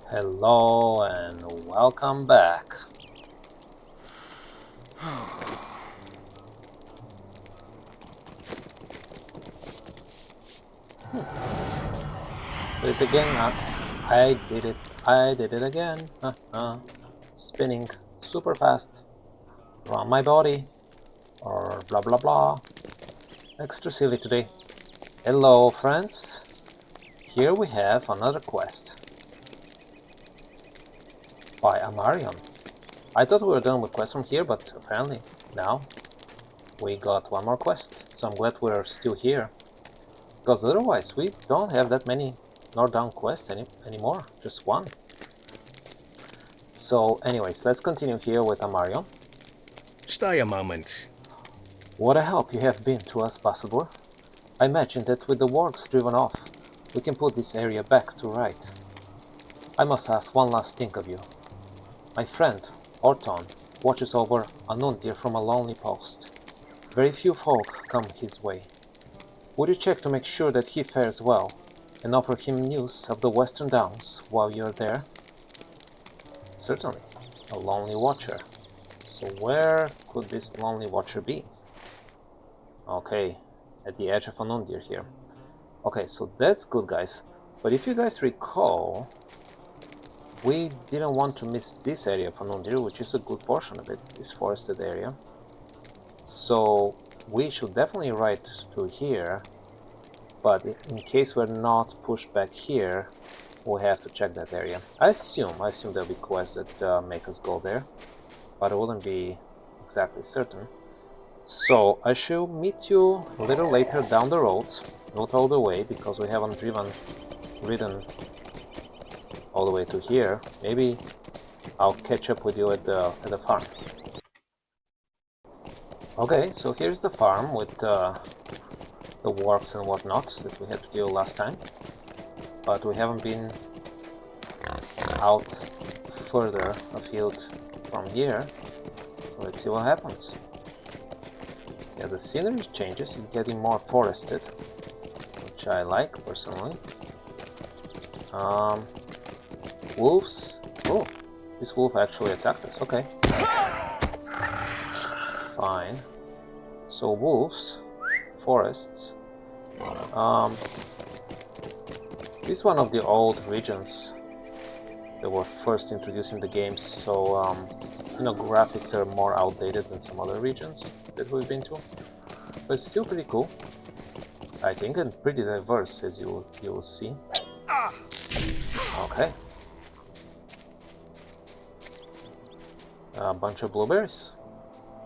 Hello and welcome back. Did it again. I did it. I did it again. Spinning super fast around my body. Or blah blah blah. Extra silly today. Hello friends. Here we have another quest by Amarion. I thought we were done with quests from here, but apparently now we got one more quest. So I'm glad we're still here. Because otherwise we don't have that many Northdown quests anymore, just one. So anyways, let's continue here with Amarion. Stay a moment. What a help you have been to us, Bassador. I imagine that with the wargs driven off, we can put this area back to right. I must ask one last thing of you. My friend, Orton, watches over Anundir from a lonely post. Very few folk come his way. Would you check to make sure that he fares well, and offer him news of the Western Downs while you're there? Certainly, a lonely watcher. So where could this lonely watcher be? Okay, at the edge of Anundir here. Okay, so that's good, guys. But if you guys recall, we didn't want to miss this area of Anundir, which is a good portion of it, this forested area. So we should definitely ride to here, but in case we're not pushed back here, we'll have to check that area. I assume there'll be quests that make us go there, but I wouldn't be exactly certain. So I shall meet you a little later down the road, not all the way, because we haven't ridden all the way to here. Maybe I'll catch up with you at the farm. Okay, so here's the farm with the wargs and whatnot that we had to deal last time, but we haven't been out further afield from here. So let's see what happens. Yeah, the scenery changes, it's getting more forested, which I like personally. Wolves. Oh, this wolf actually attacked us. Okay. Fine. So wolves, forests. This is one of the old regions that were first introduced in the game, so graphics are more outdated than some other regions that we've been to, but it's still pretty cool, I think, and pretty diverse, as you will see. Okay. A bunch of blueberries.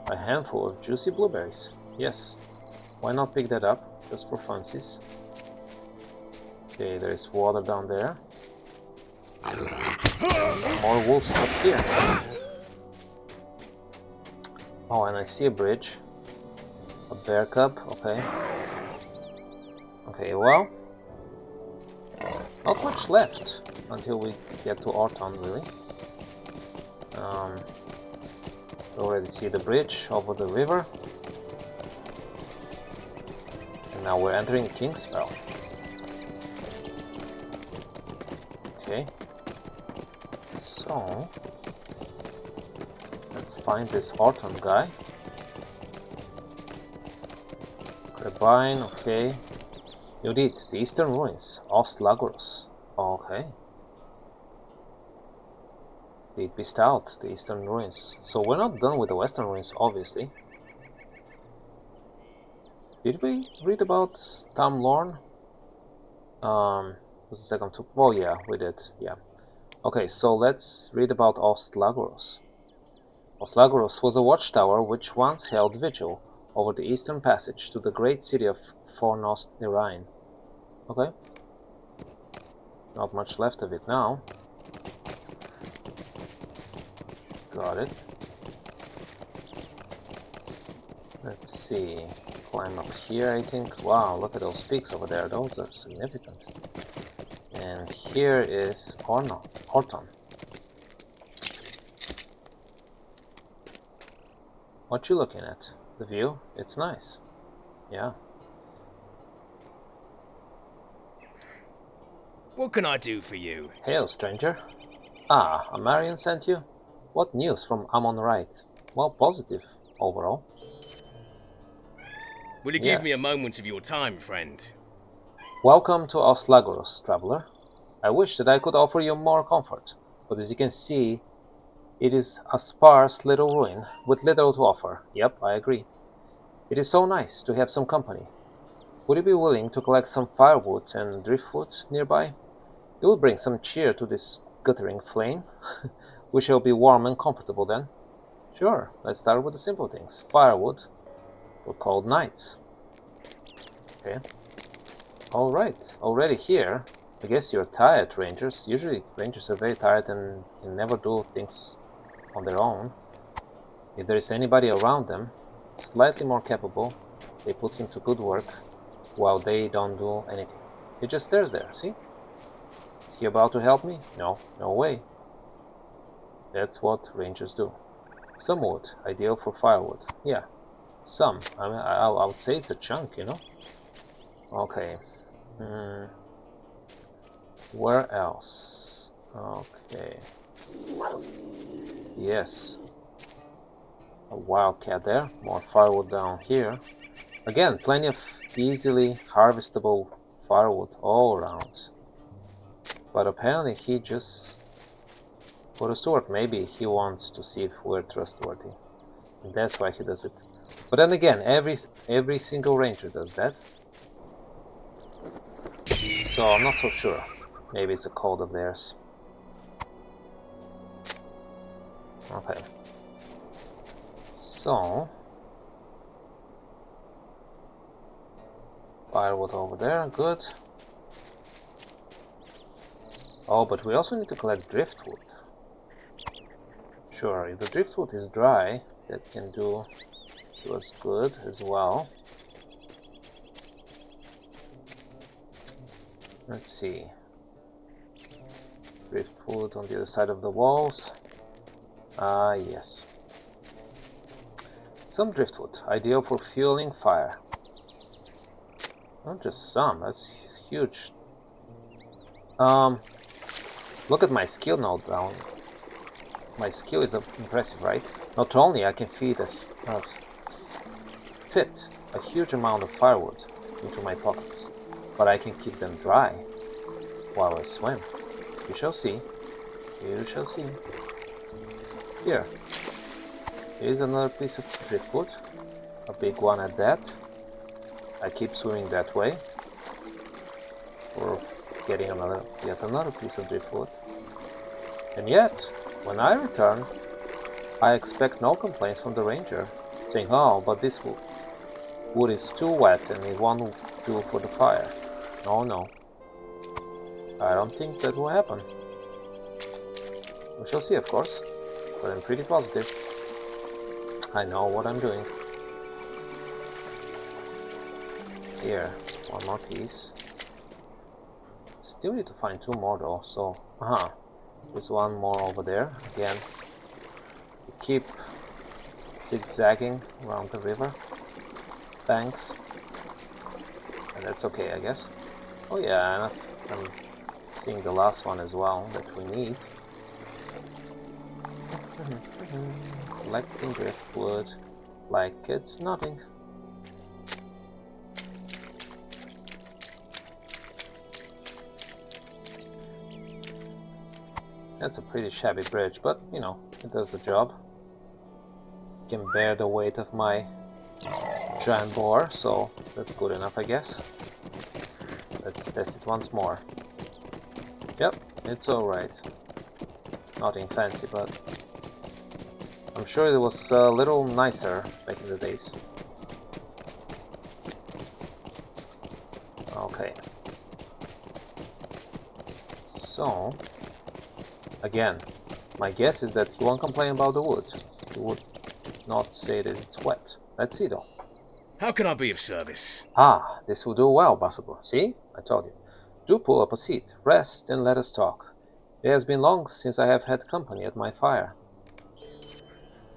A handful of juicy blueberries. Yes. Why not pick that up, just for funsies? Okay, there's water down there. More wolves up here. Oh, and I see a bridge. A bear cub, okay. Okay, well, not much left until we get to Orton, really. You already see the bridge over the river. And now we're entering Kingsfell. Okay. So, let's find this Orton guy. Carbine, okay. You did the Eastern Ruins, Lagros. Okay. Did beast out the Eastern Ruins. So we're not done with the Western Ruins, obviously. Did we read about Tam Lorne? What's the second to? Oh yeah, we did. Yeah. Okay, so let's read about Lagros. Lagros was a watchtower which once held vigil over the eastern passage to the great city of Fornost Irine. Okay. Not much left of it now. Got it. Let's see. Climb up here, I think. Wow, look at those peaks over there. Those are significant. And here is Orton. What you looking at? The view? It's nice. Yeah. What can I do for you? Hail, stranger. Ah, a Marian sent you? What news from Amon Right? Well, positive, overall. Will you give me a Yes. moment of your time, friend? Welcome to Oslagorus, traveler. I wish that I could offer you more comfort, but as you can see, it is a sparse little ruin with little to offer. Yep, I agree. It is so nice to have some company. Would you be willing to collect some firewood and driftwood nearby? It will bring some cheer to this guttering flame. We shall be warm and comfortable then. Sure, let's start with the simple things. Firewood for cold nights. Okay. Alright, already here. I guess you're tired, Rangers. Usually Rangers are very tired and can never do things on their own. If there is anybody around them, slightly more capable, they put him to good work while they don't do anything. He just stares there, see? Is he about to help me? No, no way. That's what Rangers do. Some wood, ideal for firewood. Yeah, some. I mean, I would say it's a chunk, you know? Okay. Where else? Okay. Yes. A wildcat there. More firewood down here. Again, plenty of easily harvestable firewood all around. But apparently he just put us to work. Maybe he wants to see if we're trustworthy. And that's why he does it. But then again, every single ranger does that. So I'm not so sure. Maybe it's a code of theirs. Okay. So firewood over there, good. Oh, but we also need to collect driftwood. Sure, if the driftwood is dry, that can do us good as well. Let's see. Driftwood on the other side of the walls. Ah, yes. Some driftwood, ideal for fueling fire. Not just some, that's huge. Look at my skill node down. My skill is impressive, right? Not only I can fit a huge amount of firewood into my pockets, but I can keep them dry while I swim. You shall see. You shall see. Here. Here's another piece of driftwood. A big one at that. I keep swimming that way for getting yet another piece of driftwood. And yet, when I return, I expect no complaints from the ranger, saying, "Oh, but this wood is too wet and it won't do for the fire." No, no. I don't think that will happen. We shall see, of course, but I'm pretty positive. I know what I'm doing. Here, one more piece. Still need to find two more though, so... There's one more over there. Again, we keep zigzagging around the river banks. And that's okay, I guess. Oh yeah, and I'm seeing the last one as well that we need. Collecting driftwood like it's nothing. That's a pretty shabby bridge, but you know, it does the job. It can bear the weight of my giant boar, so that's good enough, I guess. Let's test it once more. Yep, it's alright. Nothing fancy, but I'm sure it was a little nicer back in the days. Okay. So, again, my guess is that he won't complain about the wood. He would not say that it's wet. Let's see though. How can I be of service? Ah, this will do well, Basabor. See? I told you. Do pull up a seat, rest, and let us talk. It has been long since I have had company at my fire.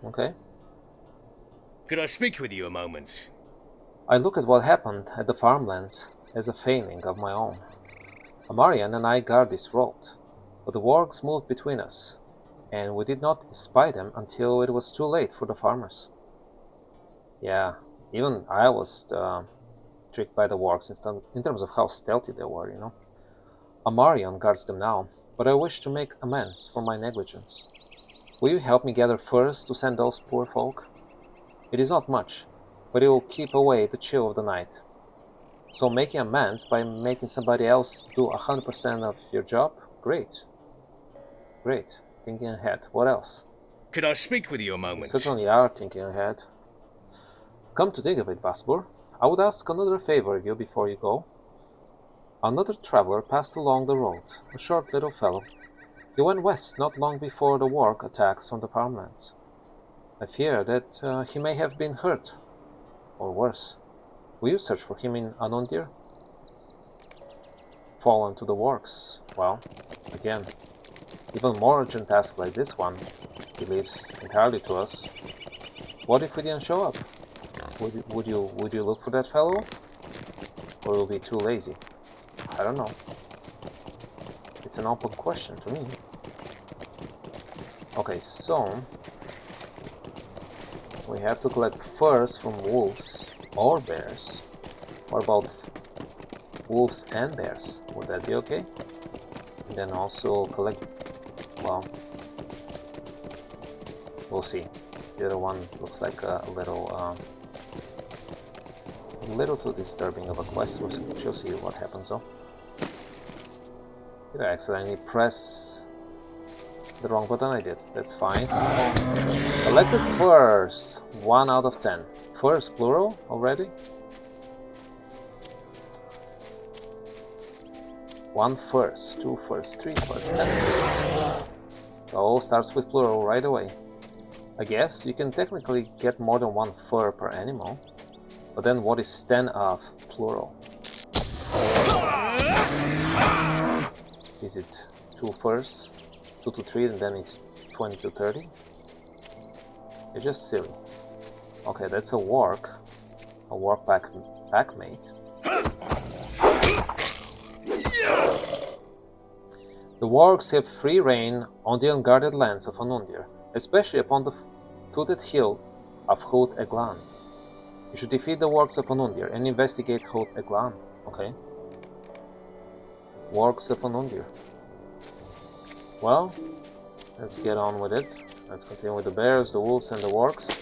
Okay. Could I speak with you a moment? I look at what happened at the farmlands as a failing of my own. Amarian and I guard this road. but the wargs moved between us, and we did not espy them until it was too late for the farmers. Yeah, even I was tricked by the wargs in terms of how stealthy they were, you know. Amarion guards them now, but I wish to make amends for my negligence. Will you help me gather furs to send those poor folk? It is not much, but it will keep away the chill of the night. So making amends by making somebody else do 100% of your job? Great. Great. Thinking ahead. What else? Could I speak with you a You moment? certainly are thinking ahead. Come to think of it, Basbur, I would ask another favor of you before you go. Another traveler passed along the road, a short little fellow. He went west not long before the warg attacks on the farmlands. I fear that he may have been hurt, or worse. Will you search for him in Anondir? Fallen to the wargs. Well, again, even more urgent task like this one, he leaves entirely to us. What if we didn't show up? Would you look for that fellow? Or will you be too lazy? I don't know. It's an open question to me. Okay, so we have to collect furs from wolves or bears. What about wolves and bears? Would that be okay? And then also collect, well, we'll see. The other one looks like a little too disturbing of a quest. We'll see what happens though. Did I accidentally press the wrong button? I did. That's fine. Collected furs. 1 out of 10. Furs plural already? 1 furs, 2 furs, 3 furs, 10 furs. It all starts with plural right away. I guess you can technically get more than 1 fur per animal. But then what is 10 of plural? Is it 2 furs? 2 to 3 and then it's 20 to 30? It's just silly. Okay, that's a warg packmate. The wargs have free reign on the unguarded lands of Anundir, especially upon the toothed hill of Hout Eglan. You should defeat the wargs of Anundir and investigate Hout Eglan. Okay. Wargs of Anundir. Well, let's get on with it. Let's continue with the bears, the wolves, and the wargs.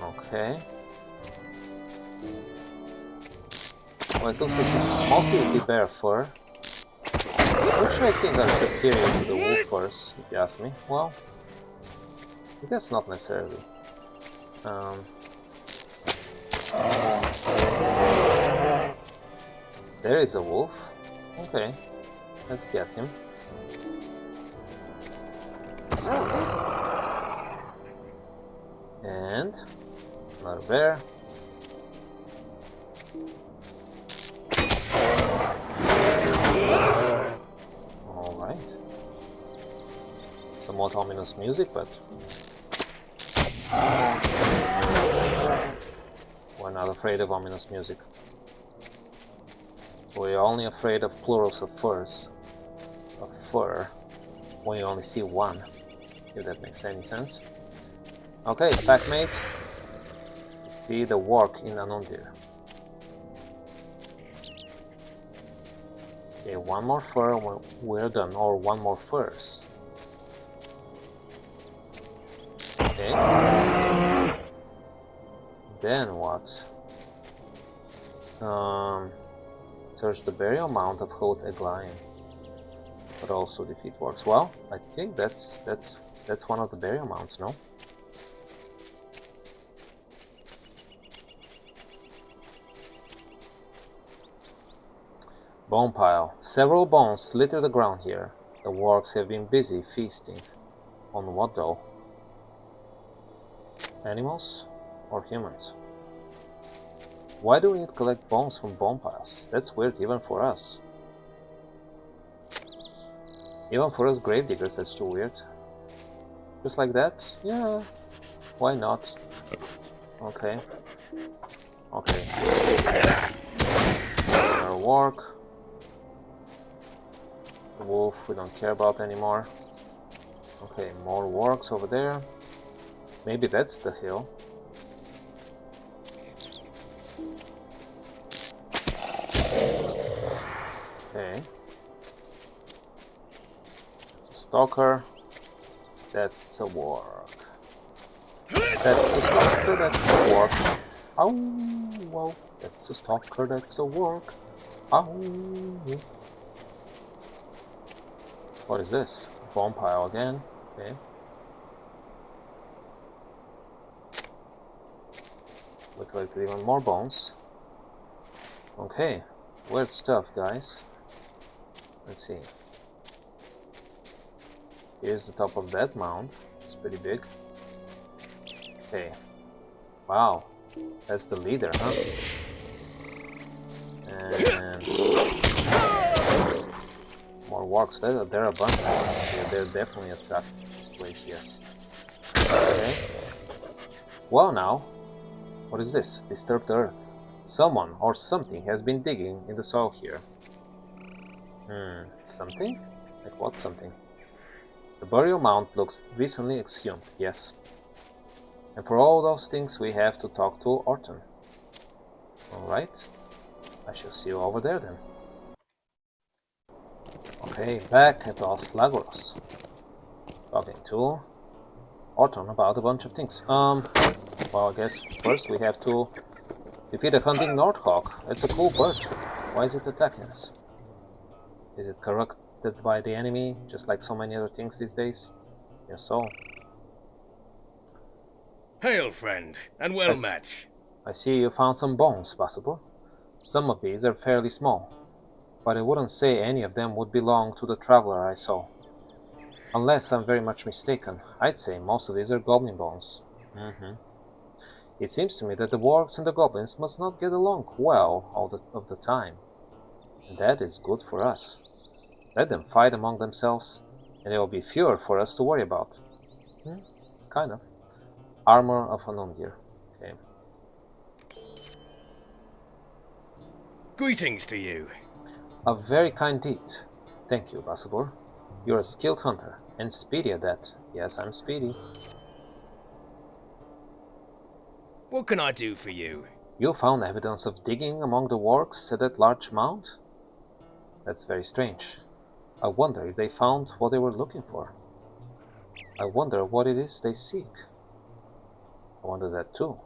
Okay. Well, it looks like mostly would be bear fur. Which I think are superior to the wolf furs, if you ask me. Well, I guess not necessarily. There is a wolf. Okay, let's get him. And another bear. Alright. Somewhat ominous music, but we're not afraid of ominous music. We're only afraid of plurals of furs. Of fur. When you only see one. If that makes any sense. Okay, packmate. Defeat the warg in Anundir. Okay, 1 more fur when we're done, or 1 more furs. Okay. Then what? Search the burial mound of Hout Eglan, but also defeat wargs. Well, I think that's one of the burial mounds, no? Bone pile. Several bones litter the ground here. The wargs have been busy feasting. On what though? Animals or humans? Why do we need to collect bones from bone piles? That's weird even for us. Even for us gravediggers, that's too weird. Just like that? Yeah. Why not? Okay. Okay. Another warg. The wolf we don't care about anymore. Okay, more wargs over there. Maybe that's the hill. Okay. It's a stalker. That's a warg. That's a stalker, that's a warg. Ow! Whoa, that's a stalker, that's a warg. Ow! What is this? Bomb pile again. Okay. Look like even more bones. Okay. Weird stuff, guys. Let's see. Here's the top of that mound. It's pretty big. Okay. Wow. That's the leader, huh? And more wargs. There are a bunch of us. Yeah, they're definitely attracted to this place, yes. Okay. Well now. What is this? Disturbed earth. Someone or something has been digging in the soil here. Something? Like what something? The burial mound looks recently exhumed, yes. And for all those things we have to talk to Orton. Alright. I shall see you over there then. Okay, back at Los Lagos. Talking to Orton about a bunch of things. Well, I guess first we have to defeat a hunting Nordhawk. It's a cool bird. Why is it attacking us? Is it corrupted by the enemy, just like so many other things these days? Yes, so. Hail, friend, and well met. I see you found some bones, possible. Some of these are fairly small, but I wouldn't say any of them would belong to the traveler I saw. Unless I'm very much mistaken, I'd say most of these are goblin bones. It seems to me that the wargs and the goblins must not get along well all of the time. And that is good for us. Let them fight among themselves, and there will be fewer for us to worry about. Kind of. Armor of an Undir. Okay. Greetings to you. A very kind deed. Thank you, Basabor. You're a skilled hunter, and speedy at that. Yes, I'm speedy. What can I do for you? You found evidence of digging among the wargs at that large mound? That's very strange. I wonder if they found what they were looking for. I wonder what it is they seek. I wonder that too.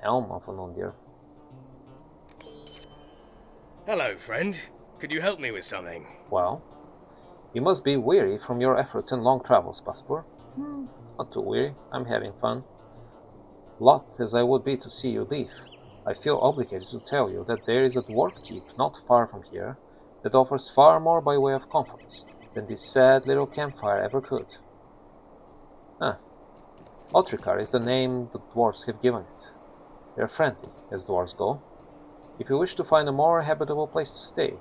Helm of an Undir. Hello, friend. Could you help me with something? Well, you must be weary from your efforts and long travels, Passpor. Not too weary. I'm having fun. Loth as I would be to see you leave, I feel obligated to tell you that there is a dwarf keep not far from here that offers far more by way of comforts than this sad little campfire ever could. Otrikar is the name the dwarves have given it. They are friendly, as dwarves go. If you wish to find a more habitable place to stay,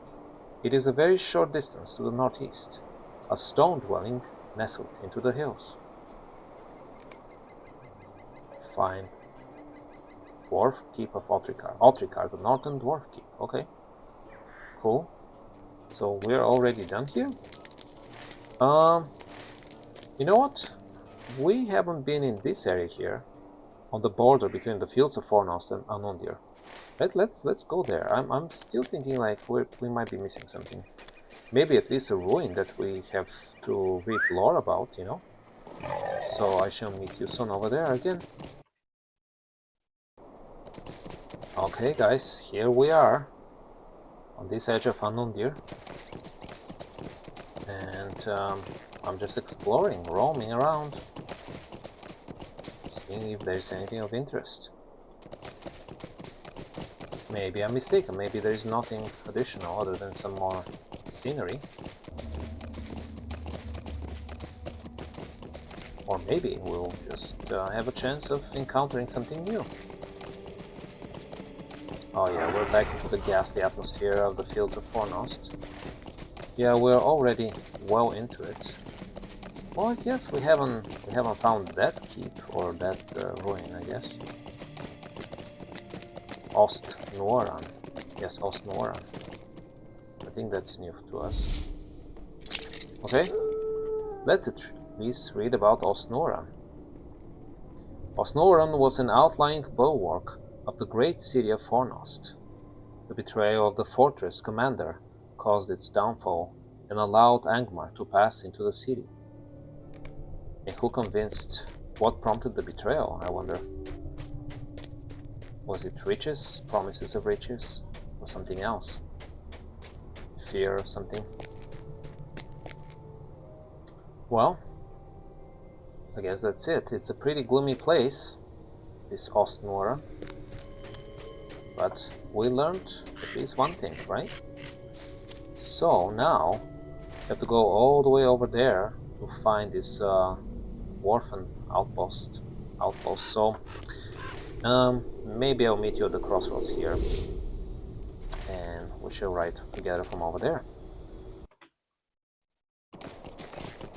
it is a very short distance to the northeast, a stone dwelling nestled into the hills. Fine. Dwarf Keep of Otrikar. Otrikar, the northern dwarf keep. Okay. Cool. So we're already done here? You know what? We haven't been in this area here, on the border between the fields of Fornost and Anondir. Let's go there. I'm still thinking like we might be missing something. Maybe at least a ruin that we have to read lore about, you know? So I shall meet you soon over there again. Okay guys, here we are on this edge of Anondir. And I'm just exploring, roaming around, seeing if there's anything of interest. Maybe I'm mistaken, maybe there's nothing additional other than some more scenery. Or maybe we'll just have a chance of encountering something new. Oh yeah, we're back into the ghastly atmosphere of the fields of Fornost. Yeah, we're already well into it. Well, I guess we haven't found that keep or that ruin, I guess. Ost Noran. Yes, Ost Noran. I think that's new to us. Okay, let's at least read about Osnoran. Osnoran was an outlying bulwark of the great city of Fornost. The betrayal of the fortress commander caused its downfall and allowed Angmar to pass into the city. And who convinced? What prompted the betrayal, I wonder? Was it riches, promises of riches, or something else? Fear of something? Well, I guess that's it. It's a pretty gloomy place, this Ostnora. But we learned at least one thing, right? So now we have to go all the way over there to find this Warfen outpost. So maybe I'll meet you at the crossroads here, and we shall ride together from over there.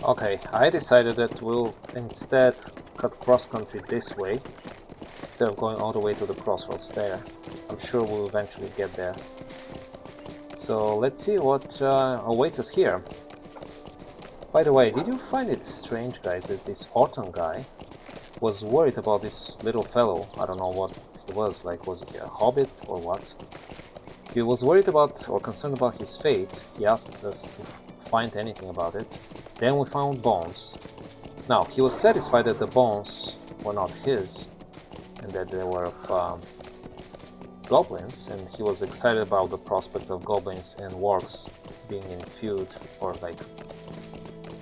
Okay, I decided that we'll instead cut cross-country this way, instead of going all the way to the crossroads there. I'm sure we'll eventually get there. So let's see what awaits us here. By the way, did you find it strange, guys, that this Orton guy was worried about this little fellow? I don't know what he was, like, was he a hobbit or what? He was worried about or concerned about his fate. He asked us to find anything about it. Then we found bones. Now, he was satisfied that the bones were not his, and that they were of goblins, and he was excited about the prospect of goblins and wargs being in feud, or like,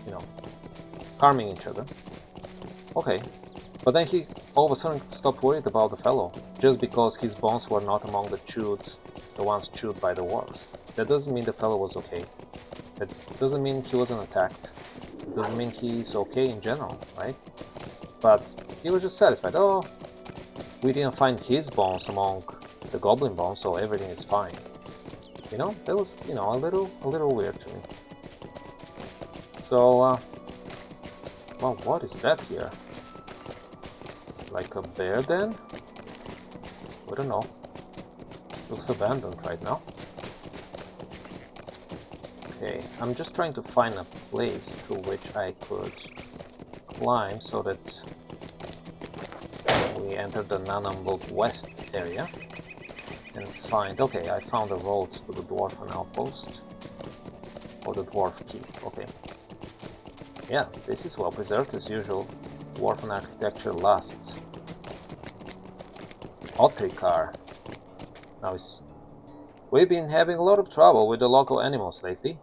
you know, harming each other. Okay, but then he all of a sudden stopped worried about the fellow, just because his bones were not among the ones chewed by the wargs. That doesn't mean the fellow was okay. That doesn't mean he wasn't attacked. It doesn't mean he's okay in general, right? But he was just satisfied. Oh, we didn't find his bones among the goblin bones, so everything is fine. You know, that was, you know, a little weird to me. So, well, what is that here? Is it like a bear den? I don't know. Looks abandoned right now. Okay, I'm just trying to find a place to which I could climb so that we enter the Nanambog West area and find... Okay, I found a road to the Dwarfen Outpost. Or the Dwarf Keep, okay. Yeah, this is well preserved as usual. Dwarfen architecture lasts. Otrikar. Now we've been having a lot of trouble with the local animals lately.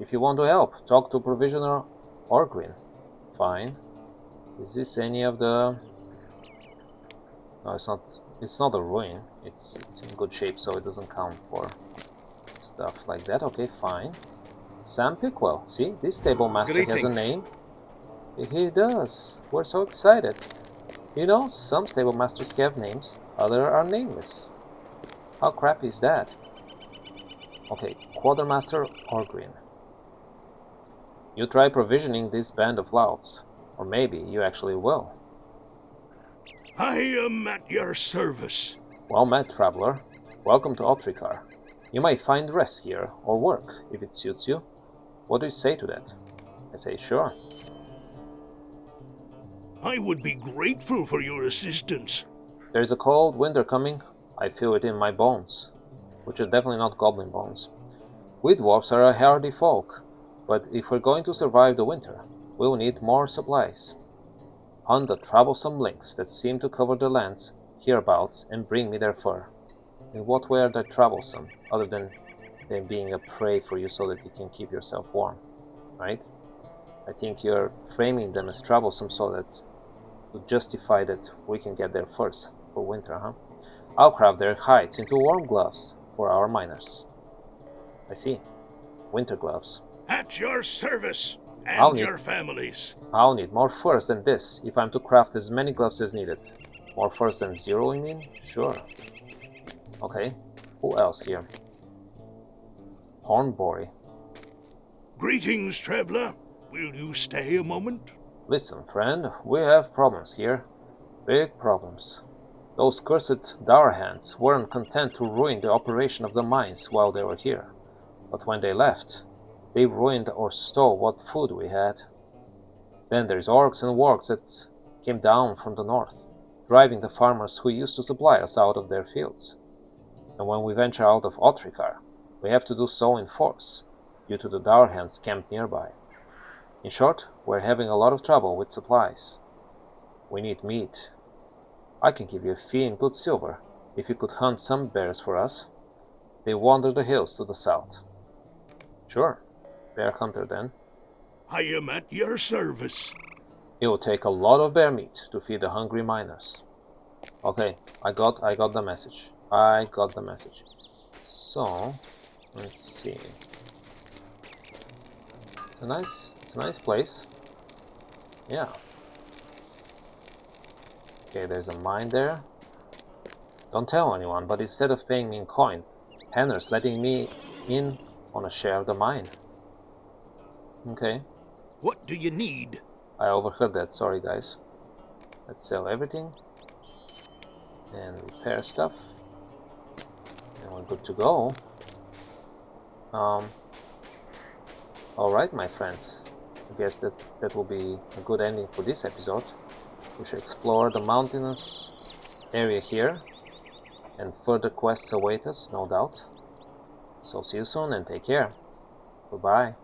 If you want to help, talk to Provisioner Orgrin. Fine. Is this any of the... No, it's not. It's not a ruin. It's in good shape, so it doesn't count for stuff like that. Okay, fine. Sam Pickwell. See, this stable master has a name. He does. We're so excited. You know, some stable masters have names, others are nameless. How crappy is that? Okay, Quartermaster Orgrin. You try provisioning this band of louts, or maybe you actually will. I am at your service. Well met, traveler. Welcome to Otrikar. You might find rest here, or work, if it suits you. What do you say to that? I say sure. I would be grateful for your assistance. There's a cold winter coming. I feel it in my bones. Which are definitely not goblin bones. We dwarfs are a hardy folk, but if we're going to survive the winter, we'll need more supplies. Hunt the troublesome lynx that seem to cover the lands hereabouts and bring me their fur. In what way are they troublesome, other than them being a prey for you so that you can keep yourself warm, right? I think you're framing them as troublesome so that to justify that we can get their furs for winter, huh? I'll craft their hides into warm gloves for our miners. I see. Winter gloves. At your service, and your families. I'll need more furs than this if I'm to craft as many gloves as needed. More furs than 0, you mean? Sure. Okay. Who else here? Hornbury. Greetings, traveler. Will you stay a moment? Listen, friend, we have problems here. Big problems. Those cursed Dourhands weren't content to ruin the operation of the mines while they were here. But when they left, They ruined or stole what food we had. Then there's orcs and wargs that came down from the north, driving the farmers who used to supply us out of their fields. And when we venture out of Otrikar, we have to do so in force, due to the Darhands camped nearby. In short, we're having a lot of trouble with supplies. We need meat. I can give you a fee in good silver if you could hunt some bears for us. They wander the hills to the south. Sure, bear hunter then. I am at your service. It will take a lot of bear meat to feed the hungry miners. Okay, I got the message. I got the message. So, let's see. It's a nice place. Yeah. Okay, there's a mine there. Don't tell anyone, but instead of paying me in coin, Henner's letting me in on a share of the mine. Okay. What do you need? I overheard that, sorry guys. Let's sell everything. And repair stuff. And we're good to go. Alright, my friends. I guess that will be a good ending for this episode. We should explore the mountainous area here. And further quests await us, no doubt. So see you soon and take care. Goodbye.